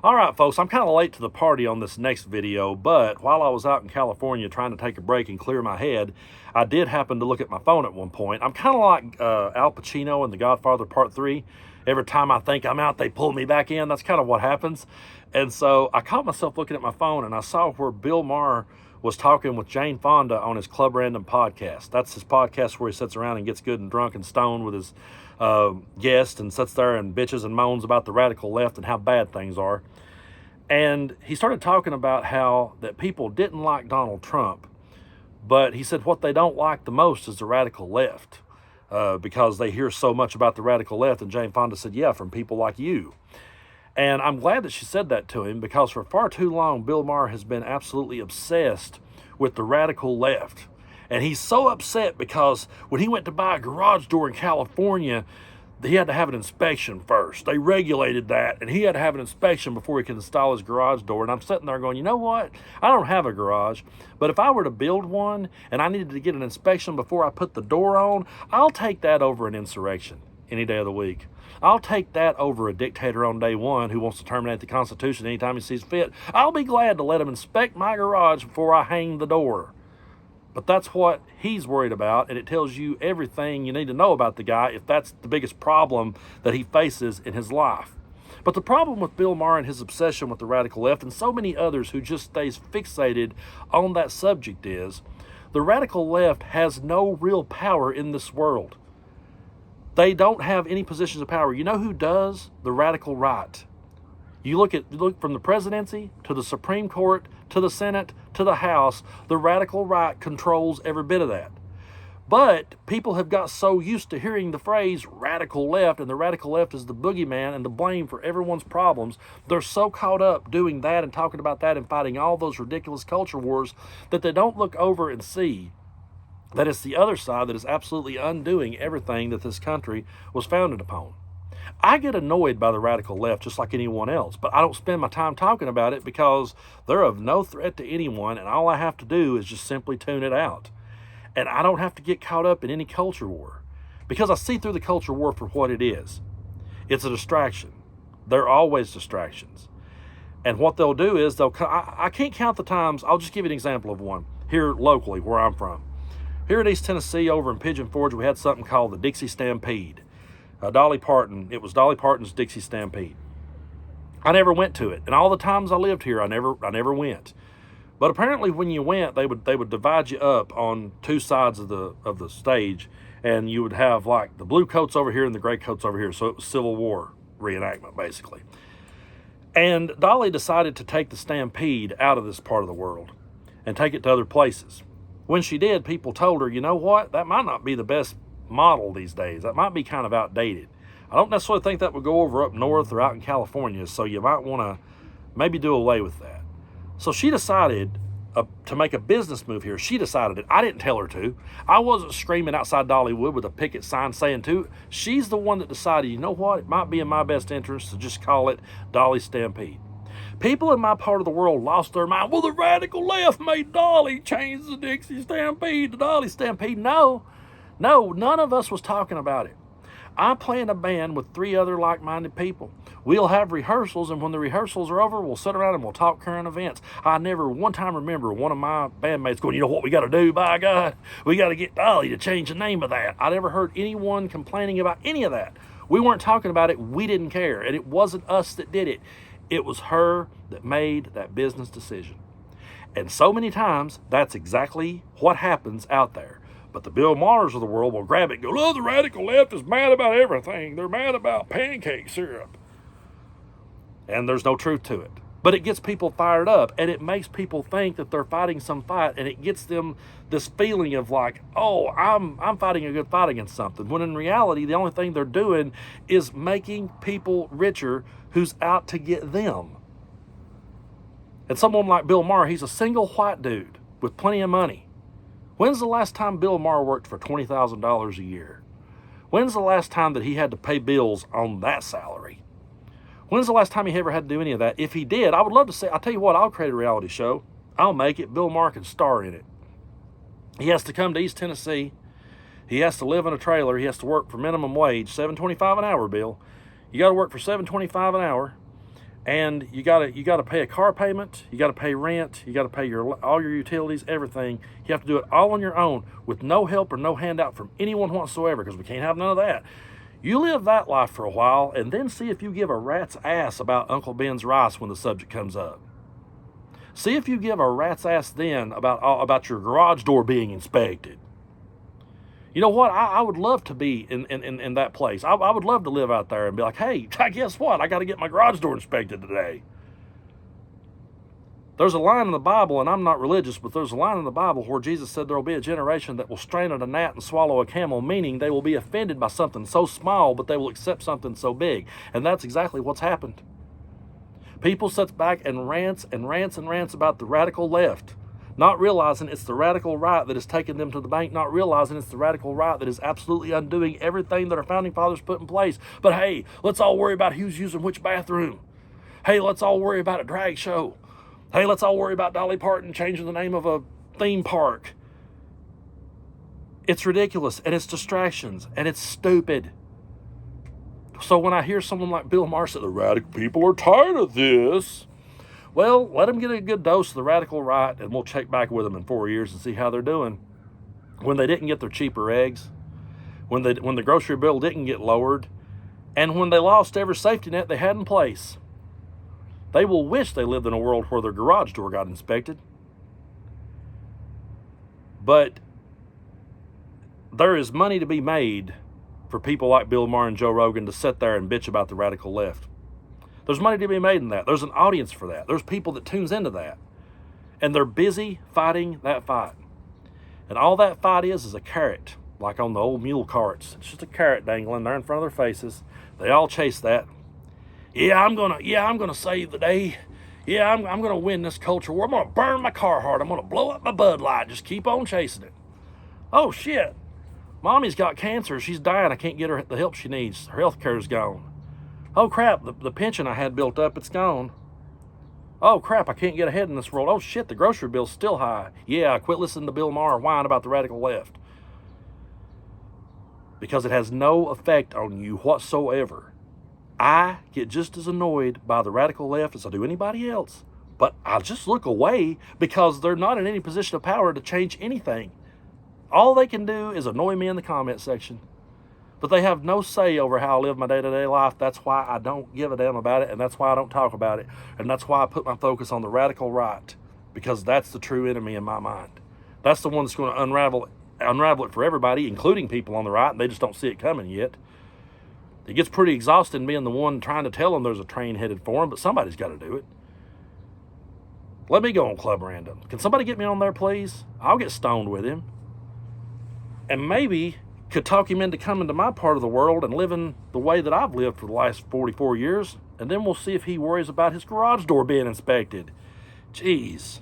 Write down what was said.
All right, folks, I'm kind of late to the party on this next video, but while I was out in California trying to take a break and clear my head, I did happen to look at my phone at one point. I'm kind of like Al Pacino in The Godfather Part 3. Every time I think I'm out, they pull me back in. That's kind of what happens. And so I caught myself looking at my phone, and I saw where Bill Maher was talking with Jane Fonda on his Club Random podcast. That's his podcast where he sits around and gets good and drunk and stoned with his guest and sits there and bitches and moans about the radical left and how bad things are. And he started talking about how that people didn't like Donald Trump, but he said what they don't like the most is the radical left because they hear so much about the radical left. And Jane Fonda said, yeah, from people like you. And I'm glad that she said that to him, because for far too long, Bill Maher has been absolutely obsessed with the radical left. And he's so upset because when he went to buy a garage door in California, he had to have an inspection first. They regulated that, and he had to have an inspection before he could install his garage door. And I'm sitting there going, you know what? I don't have a garage, but if I were to build one and I needed to get an inspection before I put the door on, I'll take that over an insurrection any day of the week. I'll take that over a dictator on day one who wants to terminate the Constitution anytime he sees fit. I'll be glad to let him inspect my garage before I hang the door. But that's what he's worried about, and it tells you everything you need to know about the guy if that's the biggest problem that he faces in his life. But the problem with Bill Maher and his obsession with the radical left, and so many others who just stays fixated on that subject, is the radical left has no real power in this world. They don't have any positions of power. You know who does? The radical right. You look from the presidency to the Supreme Court to the Senate to the House, the radical right controls every bit of that. But people have got so used to hearing the phrase radical left, and the radical left is the boogeyman and the blame for everyone's problems. They're so caught up doing that and talking about that and fighting all those ridiculous culture wars that they don't look over and see that it's the other side that is absolutely undoing everything that this country was founded upon. I get annoyed by the radical left just like anyone else, but I don't spend my time talking about it because they're of no threat to anyone, and all I have to do is just simply tune it out. And I don't have to get caught up in any culture war, because I see through the culture war for what it is. It's a distraction. They're always distractions. And what they'll do is I can't count the times. I'll just give you an example of one here locally where I'm from. Here in East Tennessee, over in Pigeon Forge, we had something called the Dixie Stampede. It was Dolly Parton's Dixie Stampede. I never went to it, and all the times I lived here, I never went. But apparently, when you went, they would divide you up on two sides of the stage, and you would have like the blue coats over here and the gray coats over here. So it was Civil War reenactment, basically. And Dolly decided to take the Stampede out of this part of the world and take it to other places. When she did, people told her, you know what, that might not be the best model these days. That might be kind of outdated. I don't necessarily think that would go over up north or out in California, so you might want to maybe do away with that. So she decided to make a business move here. She decided it. I didn't tell her to. I wasn't screaming outside Dollywood with a picket sign saying to. She's the one that decided, you know what, it might be in my best interest to just call it Dolly Stampede. People in my part of the world lost their mind. Well, the radical left made Dolly change the Dixie Stampede to Dolly Stampede. No, none of us was talking about it. I play in a band with 3 other like-minded people. We'll have rehearsals, and when the rehearsals are over, we'll sit around and we'll talk current events. I never one time remember one of my bandmates going, you know what we got to do, by God? We got to get Dolly to change the name of that. I never heard anyone complaining about any of that. We weren't talking about it. We didn't care, and it wasn't us that did it. It was her that made that business decision. And so many times, that's exactly what happens out there. But the Bill Mahers of the world will grab it and go, oh, the radical left is mad about everything. They're mad about pancake syrup. And there's no truth to it. But it gets people fired up, and it makes people think that they're fighting some fight, and it gets them this feeling of like, oh, I'm fighting a good fight against something. When in reality, the only thing they're doing is making people richer who's out to get them. And someone like Bill Maher, he's a single white dude with plenty of money. When's the last time Bill Maher worked for $20,000 a year? When's the last time that he had to pay bills on that salary? When's the last time he ever had to do any of that? If he did, I would love to say, I'll tell you what, I'll create a reality show. I'll make it. Bill Maher can star in it. He has to come to East Tennessee. He has to live in a trailer. He has to work for minimum wage, $7.25 an hour, Bill. You got to work for $7.25 an hour. and you gotta pay a car payment, you gotta pay rent, you gotta pay all your utilities, everything. You have to do it all on your own with no help or no handout from anyone whatsoever, because we can't have none of that. You live that life for a while, and then see if you give a rat's ass about Uncle Ben's rice when the subject comes up. See if you give a rat's ass then about your garage door being inspected. You know what? I would love to be in that place. I would love to live out there and be like, hey, guess what? I got to get my garage door inspected today. There's a line in the Bible, and I'm not religious, but there's a line in the Bible where Jesus said there will be a generation that will strain at a gnat and swallow a camel, meaning they will be offended by something so small, but they will accept something so big. And that's exactly what's happened. People sit back and rants and rants and rants about the radical left, not realizing it's the radical right that has taken them to the bank, not realizing it's the radical right that is absolutely undoing everything that our founding fathers put in place. But hey, let's all worry about who's using which bathroom. Hey, let's all worry about a drag show. Hey, let's all worry about Dolly Parton changing the name of a theme park. It's ridiculous, and it's distractions, and it's stupid. So when I hear someone like Bill Maher say the radical people are tired of this, well, let them get a good dose of the radical right, and we'll check back with them in 4 years and see how they're doing. When they didn't get their cheaper eggs, when the grocery bill didn't get lowered, and when they lost every safety net they had in place, they will wish they lived in a world where their garage door got inspected. But there is money to be made for people like Bill Maher and Joe Rogan to sit there and bitch about the radical left. There's money to be made in that. There's an audience for that. There's people that tunes into that. And they're busy fighting that fight. And all that fight is a carrot, like on the old mule carts. It's just a carrot dangling there in front of their faces. They all chase that. I'm gonna save the day. I'm gonna win this culture war. I'm gonna burn my Carhartt. I'm gonna blow up my Bud Light. Just keep on chasing it. Oh shit. Mommy's got cancer. She's dying. I can't get her the help she needs. Her health care is gone. Oh crap, the pension I had built up, it's gone. Oh crap, I can't get ahead in this world. Oh shit, the grocery bill's still high. Yeah, quit listening to Bill Maher whine about the radical left. Because it has no effect on you whatsoever. I get just as annoyed by the radical left as I do anybody else. But I just look away because they're not in any position of power to change anything. All they can do is annoy me in the comment section. But they have no say over how I live my day-to-day life. That's why I don't give a damn about it, and that's why I don't talk about it. And that's why I put my focus on the radical right, because that's the true enemy in my mind. That's the one that's going to unravel it for everybody, including people on the right, and they just don't see it coming yet. It gets pretty exhausting being the one trying to tell them there's a train headed for them, but somebody's got to do it. Let me go on Club Brando. Can somebody get me on there, please? I'll get stoned with him. And maybe could talk him into coming to my part of the world and living the way that I've lived for the last 44 years. And then we'll see if he worries about his garage door being inspected. Jeez.